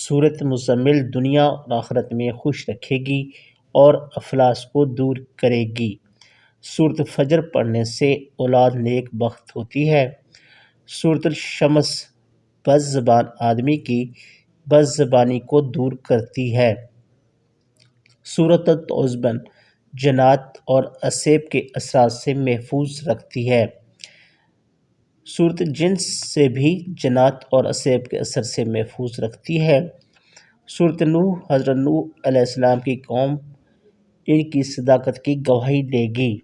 سورۃ مزمل دنیا اور آخرت میں خوش رکھے گی اور افلاس کو دور کرے گی۔ سورۃ فجر پڑھنے سے اولاد نیک بخت ہوتی ہے۔ سورۃ الشمس بد زبان آدمی کی بد زبانی کو دور کرتی ہے۔ سورۃ التوبہ جنات اور اسیب کے اثرات سے محفوظ رکھتی ہے۔ سورۃ الجن سے بھی جنات اور اسیب کے اثر سے محفوظ رکھتی ہے۔ سورۃ نوح حضرت نوح علیہ السلام کی قوم ان کی صداقت کی گواہی دے گی۔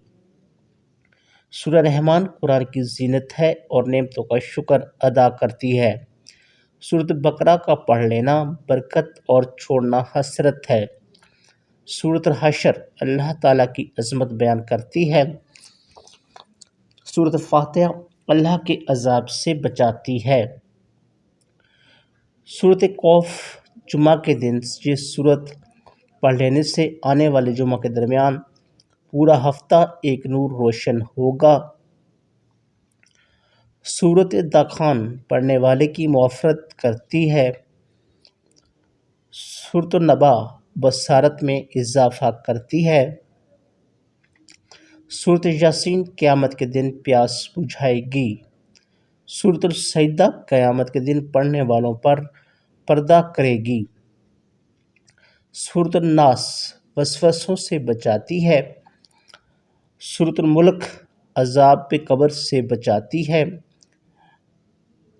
سورہ رحمان قرآن کی زینت ہے اور نعمتوں کا شکر ادا کرتی ہے۔ سورۃ بقرہ کا پڑھ لینا برکت اور چھوڑنا حسرت ہے۔ سورۃ الحشر اللہ تعالیٰ کی عظمت بیان کرتی ہے۔ سورۃ فاتحہ اللہ کے عذاب سے بچاتی ہے۔ سورۃ کہف جمعہ کے دن یہ سورت پڑھ لینے سے آنے والے جمعہ کے درمیان پورا ہفتہ ایک نور روشن ہوگا۔ سورۃ دخان پڑھنے والے کی مغفرت کرتی ہے۔ سورۃ النبا بصارت میں اضافہ کرتی ہے۔ سورۃ یاسین قیامت کے دن پیاس بجھائے گی۔ سورۃ السجدہ قیامت کے دن پڑھنے والوں پر پردہ کرے گی۔ سورۃ الناس وسوسوں سے بچاتی ہے۔ سورۃ الملک عذاب قبر سے بچاتی ہے۔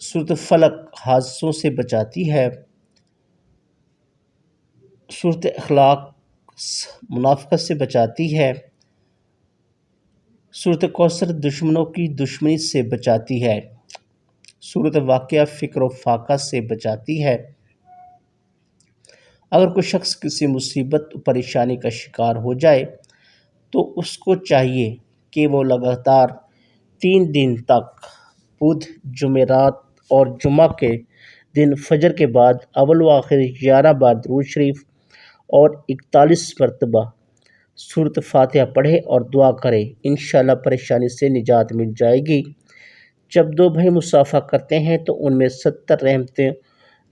سورۃ الفلق حادثوں سے بچاتی ہے۔ سورۃ اخلاق منافقت سے بچاتی ہے۔ سورۃ کوثر دشمنوں کی دشمنی سے بچاتی ہے۔ سورۃ واقعہ فقر و فاقہ سے بچاتی ہے۔ اگر کوئی شخص کسی مصیبت و پریشانی کا شکار ہو جائے تو اس کو چاہیے کہ وہ لگاتار 3 دن تک بدھ، جمعرات اور جمعہ کے دن فجر کے بعد اول و آخر 11 بار درود شریف اور 41 مرتبہ سورۃ فاتحہ پڑھے اور دعا کرے، انشاءاللہ پریشانی سے نجات مل جائے گی۔ جب 2 بھائی مصافحہ کرتے ہیں تو ان میں 70 رحمتیں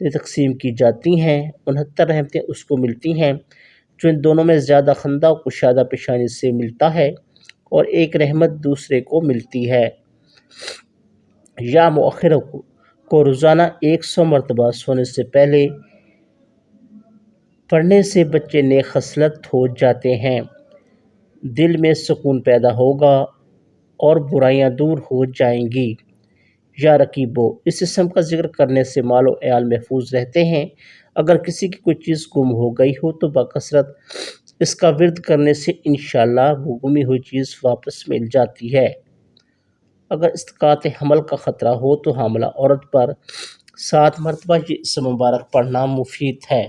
تقسیم کی جاتی ہیں، 69 رحمتیں اس کو ملتی ہیں جو ان دونوں میں زیادہ خندہ و کشادہ پیشانی سے ملتا ہے، اور 1 رحمت دوسرے کو ملتی ہے۔ یا مؤخر کو روزانہ 100 مرتبہ سونے سے پہلے پڑھنے سے بچے نیک خصلت ہو جاتے ہیں، دل میں سکون پیدا ہوگا اور برائیاں دور ہو جائیں گی۔ یا رقیبو اس اسم کا ذکر کرنے سے مال و عیال محفوظ رہتے ہیں۔ اگر کسی کی کوئی چیز گم ہو گئی ہو تو بکثرت اس کا ورد کرنے سے انشاءاللہ وہ گمی ہوئی چیز واپس مل جاتی ہے۔ اگر اسقاط حمل کا خطرہ ہو تو حاملہ عورت پر 7 مرتبہ یہ اسم مبارک پڑھنا مفید ہے۔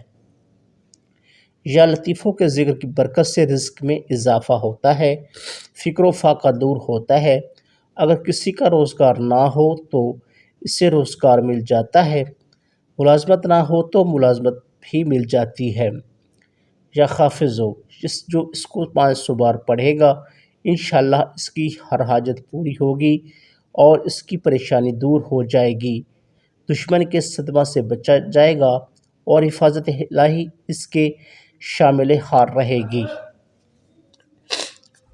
یا لطیفوں کے ذکر کی برکت سے رزق میں اضافہ ہوتا ہے، فقر و فاقہ دور ہوتا ہے۔ اگر کسی کا روزگار نہ ہو تو اسے روزگار مل جاتا ہے، ملازمت نہ ہو تو ملازمت بھی مل جاتی ہے۔ یا حافظو جو اس کو 500 بار پڑھے گا انشاءاللہ اس کی ہر حاجت پوری ہوگی اور اس کی پریشانی دور ہو جائے گی، دشمن کے صدمہ سے بچا جائے گا اور حفاظت الہی اس کے شامل حال رہے گی۔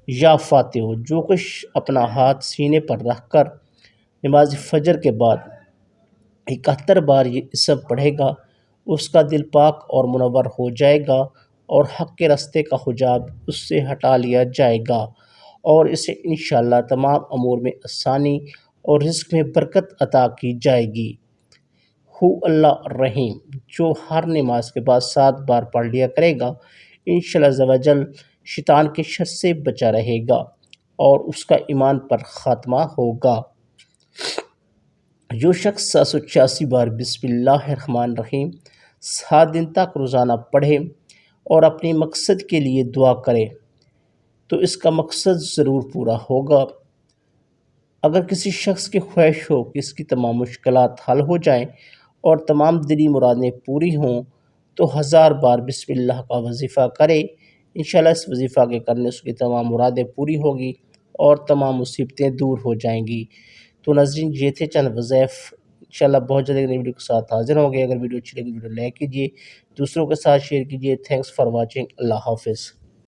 یا فاتحو جو کچھ اپنا ہاتھ سینے پر رکھ کر نماز فجر کے بعد 71 بار یہ اسم پڑھے گا اس کا دل پاک اور منور ہو جائے گا اور حق کے راستے کا حجاب اس سے ہٹا لیا جائے گا اور اسے انشاءاللہ تمام امور میں آسانی اور رزق میں برکت عطا کی جائے گی۔ ہو اللہ الرحیم جو ہر نماز کے بعد 7 بار پڑھ لیا کرے گا انشاءاللہ عز و جل شیطان کے شر سے بچا رہے گا اور اس کا ایمان پر خاتمہ ہوگا۔ جو شخص 786 بار بسم اللہ الرحمن الرحیم 7 دن تک روزانہ پڑھے اور اپنے مقصد کے لیے دعا کرے تو اس کا مقصد ضرور پورا ہوگا۔ اگر کسی شخص کی خواہش ہو کہ اس کی تمام مشکلات حل ہو جائیں اور تمام دلی مرادیں پوری ہوں تو 1000 بار بسم اللہ کا وظیفہ کرے، انشاءاللہ اس وظیفہ کے کرنے سے اس کی تمام مرادیں پوری ہوگی اور تمام مصیبتیں دور ہو جائیں گی۔ تو ناظرین یہ تھے چند وظائف انشاءاللہ بہت جلد ایک نئی ویڈیو کے ساتھ حاضر ہوں گے۔ اگر ویڈیو اچھی لگی ویڈیو لائک کیجیے، دوسروں کے ساتھ شیئر کیجیے۔ تھینکس فار واچنگ، اللہ حافظ۔